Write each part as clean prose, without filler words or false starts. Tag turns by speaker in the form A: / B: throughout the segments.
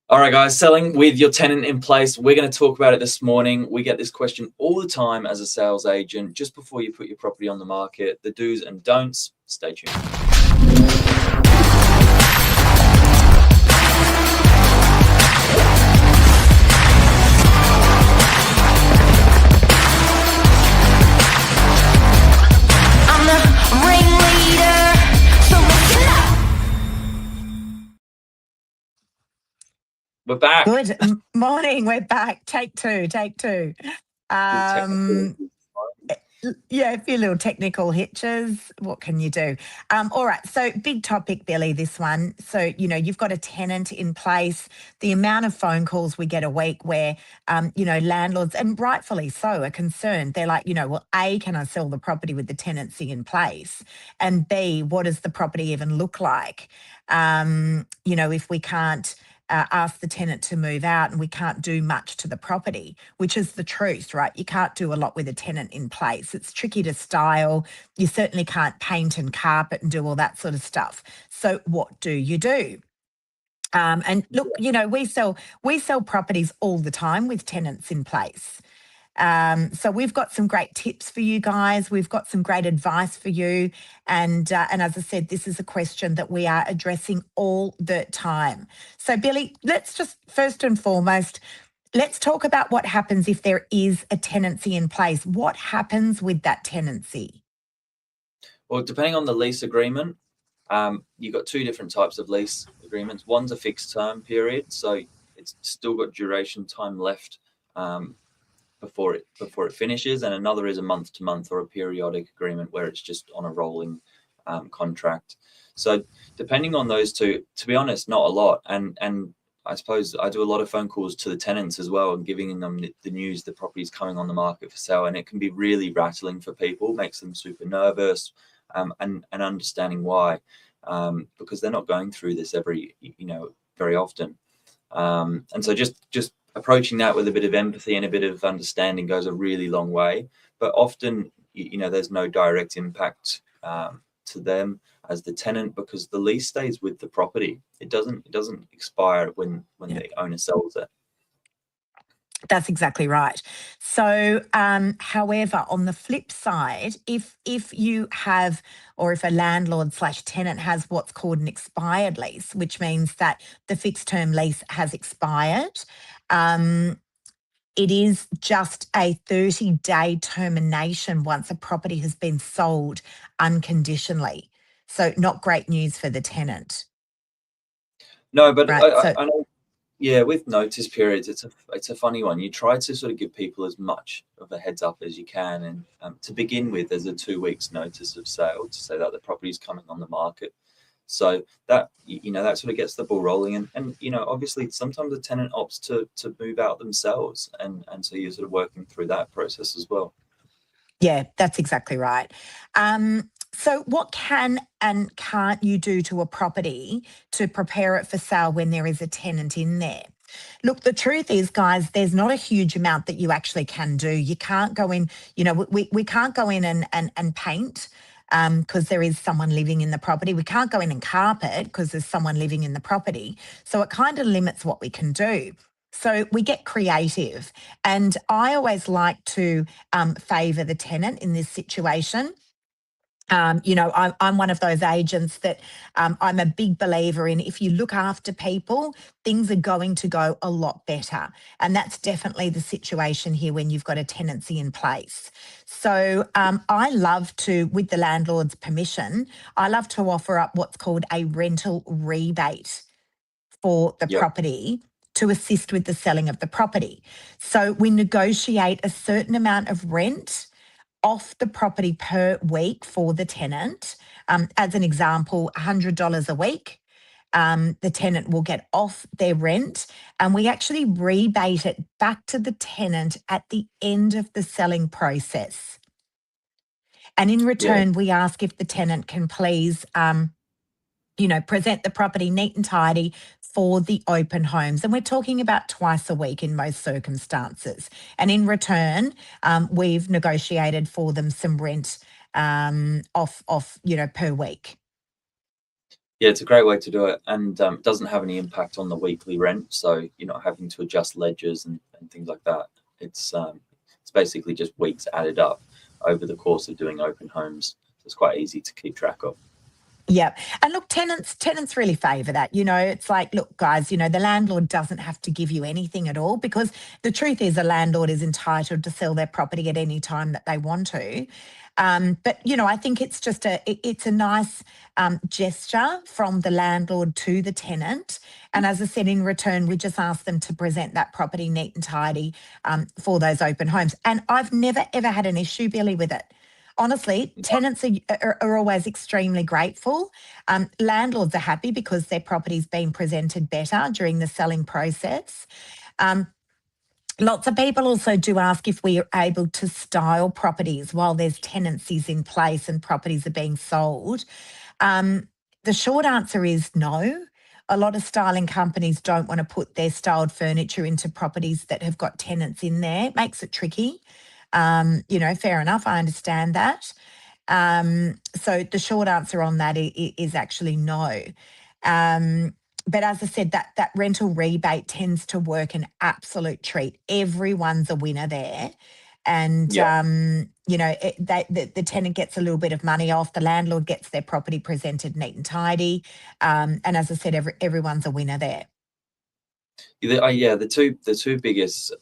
A: All right, guys, selling with your tenant in place. We're going to talk about it this morning. We get this question all the time as a sales agent, just before you put your property on the market, the do's and don'ts. Stay tuned. We're back.
B: Good morning. We're back. Take two. Yeah, a few little technical hitches. What can you do? All right. So big topic, Billy, this one. So, you've got a tenant in place. The amount of phone calls we get a week where, landlords, and rightfully so, are concerned. They're like, well, A, can I sell the property with the tenancy in place? And B, what does the property even look like? If we can't ask the tenant to move out and we can't do much to the property, which is the truth, right? You can't do a lot with a tenant in place. It's tricky to style. You certainly can't paint and carpet and do all that sort of stuff. So what do you do? And look, we sell properties all the time with tenants in place. So we've got some great tips for you guys. We've got some great advice for you. And as I said, this is a question that we are addressing all the time. So Billy, let's just first and foremost, let's talk about what happens if there is a tenancy in place. What happens with that tenancy?
A: Well, depending on the lease agreement, you've got two different types of lease agreements. One's a fixed term period, so it's still got duration time left before it finishes, and another is a month to month or a periodic agreement where it's just on a rolling contract. So depending on those two, to be honest, not a lot. And I suppose I do a lot of phone calls to the tenants as well and giving them the news the property's coming on the market for sale, and it can be really rattling for people, makes them super nervous, and understanding why, because they're not going through this very often. And so just approaching that with a bit of empathy and a bit of understanding goes a really long way. But often, there's no direct impact to them as the tenant, because the lease stays with the property. It doesn't expire when the owner sells it.
B: That's exactly right. So, however, on the flip side, if you have, or if a landlord/tenant has what's called an expired lease, which means that the fixed term lease has expired, it is just a 30-day termination once a property has been sold unconditionally. So not great news for the tenant.
A: No, but
B: right?
A: I know. Yeah, with notice periods, it's a funny one. You try to sort of give people as much of a heads up as you can, and to begin with, there's a 2 weeks notice of sale to say that the property is coming on the market. So that that sort of gets the ball rolling, and obviously sometimes the tenant opts to move out themselves, and so you're sort of working through that process as well.
B: Yeah, that's exactly right. So what can and can't you do to a property to prepare it for sale when there is a tenant in there? Look, the truth is, guys, there's not a huge amount that you actually can do. You can't go in, we can't go in and paint because there is someone living in the property. We can't go in and carpet because there's someone living in the property. So it kind of limits what we can do. So we get creative. And I always like to favour the tenant in this situation. I'm one of those agents that I'm a big believer in. If you look after people, things are going to go a lot better. And that's definitely the situation here when you've got a tenancy in place. So I love to, with the landlord's permission, I love to offer up what's called a rental rebate for the property to assist with the selling of the property. So we negotiate a certain amount of rent off the property per week for the tenant. As an example, $100 a week. The tenant will get off their rent, and we actually rebate it back to the tenant at the end of the selling process. And in return, we ask if the tenant can please, present the property neat and tidy for the open homes. And we're talking about twice a week in most circumstances. And in return, we've negotiated for them some rent off per week.
A: Yeah, it's a great way to do it, and it doesn't have any impact on the weekly rent, so you're not having to adjust ledgers and things like that. It's basically just weeks added up over the course of doing open homes. So it's quite easy to keep track of.
B: Yeah. And look, tenants really favour that. It's like, look, guys, the landlord doesn't have to give you anything at all, because the truth is a landlord is entitled to sell their property at any time that they want to. But I think it's just it's a nice gesture from the landlord to the tenant. And as I said, in return, we just ask them to present that property neat and tidy for those open homes. And I've never, ever had an issue, Billy, with it. Honestly, tenants are always extremely grateful. Landlords are happy because their property's been presented better during the selling process. Lots of people also do ask if we are able to style properties while there's tenancies in place and properties are being sold. The short answer is no. A lot of styling companies don't want to put their styled furniture into properties that have got tenants in there. It makes it tricky. Fair enough. I understand that. So the short answer on that is actually no. But as I said, that rental rebate tends to work an absolute treat. Everyone's a winner there. And,
A: Yeah.
B: the tenant gets a little bit of money off, the landlord gets their property presented neat and tidy. And as I said, everyone's a winner there.
A: The two biggest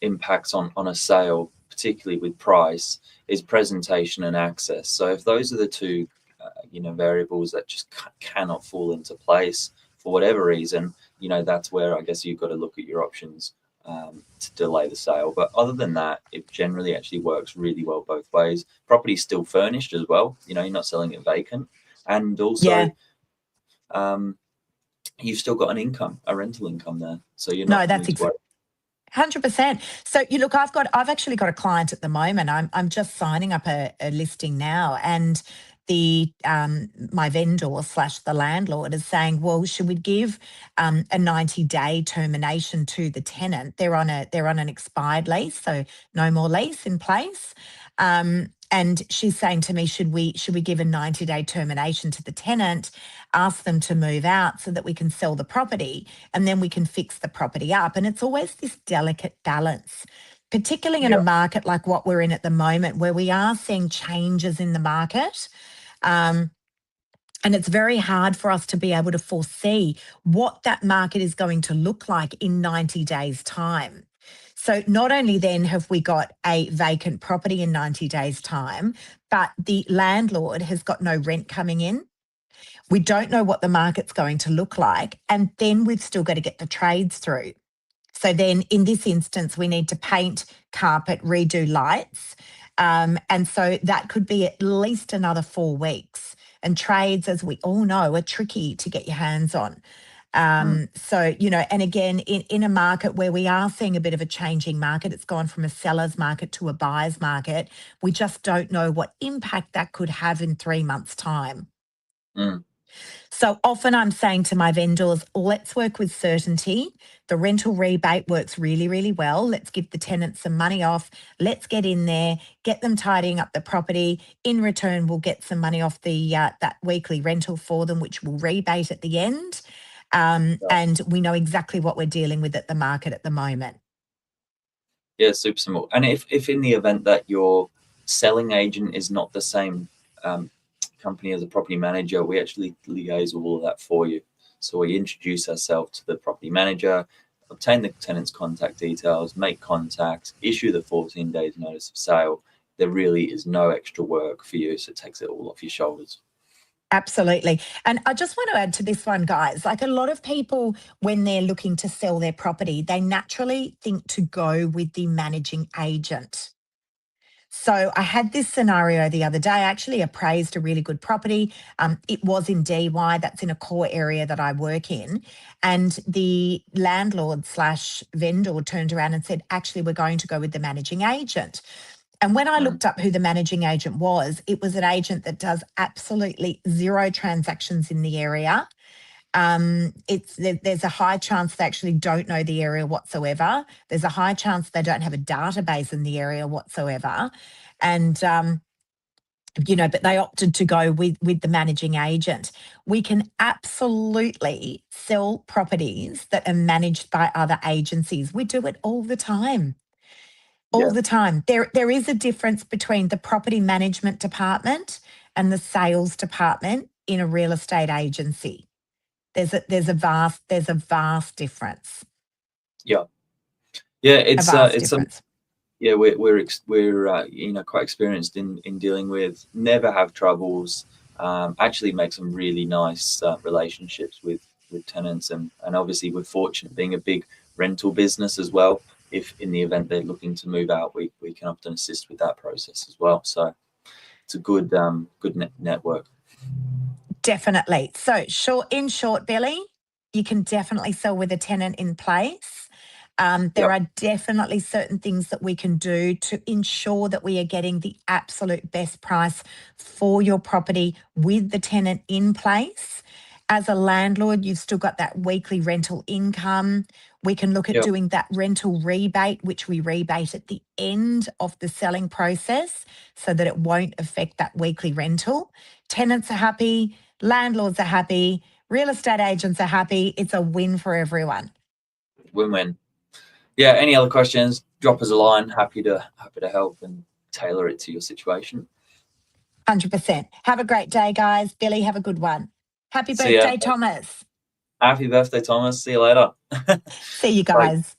A: impacts on a sale, particularly with price, is presentation and access. So if those are the two variables that just cannot fall into place for whatever reason, that's where I guess you've got to look at your options to delay the sale. But other than that, it generally actually works really well both ways. Property's still furnished as well. You're not selling it vacant, and also you've still got a rental income there, so you're not having to worry.
B: 100%. So look, I've actually got a client at the moment. I'm just signing up a listing now, and the my vendor slash the landlord is saying, well, should we give a 90-day termination to the tenant? They're on an expired lease, so no more lease in place. And she's saying to me, should we give a 90-day termination to the tenant, ask them to move out so that we can sell the property, and then we can fix the property up? And it's always this delicate balance, particularly in a market like what we're in at the moment, where we are seeing changes in the market. And it's very hard for us to be able to foresee what that market is going to look like in 90 days' time. So not only then have we got a vacant property in 90 days' time, but the landlord has got no rent coming in. We don't know what the market's going to look like. And then we've still got to get the trades through. So then in this instance, we need to paint, carpet, redo lights. And so that could be at least another 4 weeks. And trades, as we all know, are tricky to get your hands on. So, and again, in a market where we are seeing a bit of a changing market, it's gone from a seller's market to a buyer's market. We just don't know what impact that could have in 3 months' time. So often I'm saying to my vendors, let's work with certainty. The rental rebate works really, really well. Let's give the tenants some money off. Let's get in there, get them tidying up the property. In return, we'll get some money off the that weekly rental for them, which will rebate at the end. And we know exactly what we're dealing with at the market at the moment.
A: Yeah, super simple. And if in the event that your selling agent is not the same company as a property manager, we actually liaise with all of that for you. So we introduce ourselves to the property manager, obtain the tenant's contact details, make contact, issue the 14 days notice of sale. There really is no extra work for you, so it takes it all off your shoulders.
B: Absolutely. And I just want to add to this one, guys, like a lot of people, when they're looking to sell their property, they naturally think to go with the managing agent. So I had this scenario the other day. I actually appraised a really good property. It was in DY, that's in a core area that I work in. And the landlord slash vendor turned around and said, actually, we're going to go with the managing agent. And when I looked up who the managing agent was, it was an agent that does absolutely 0 transactions in the area. There's a high chance they actually don't know the area whatsoever. There's a high chance they don't have a database in the area whatsoever. And but they opted to go with the managing agent. We can absolutely sell properties that are managed by other agencies. We do it all the time. All
A: Yeah.
B: the time. There is a difference between the property management department and the sales department in a real estate agency. There's a vast difference.
A: Yeah.
B: A vast
A: It's
B: difference.
A: yeah, we're quite experienced in dealing with, never have troubles. Actually make some really nice relationships with tenants, and obviously we're fortunate being a big rental business as well. If in the event they're looking to move out, we can often assist with that process as well. So it's a good network.
B: Definitely. So, in short, Billy, you can definitely sell with a tenant in place. There
A: Yep.
B: are definitely certain things that we can do to ensure that we are getting the absolute best price for your property with the tenant in place. As a landlord, you've still got that weekly rental income. We can look at
A: Yep.
B: doing that rental rebate, which we rebate at the end of the selling process so that it won't affect that weekly rental. Tenants are happy, landlords are happy, real estate agents are happy. It's a win for everyone.
A: Win-win. Yeah. Any other questions? Drop us a line. Happy to help and tailor it to your situation.
B: 100%. Have a great day, guys. Billy, have a good one. Happy
A: See ya.
B: birthday, Thomas.
A: Happy birthday, Thomas. See you later.
B: See you
A: Bye.
B: guys.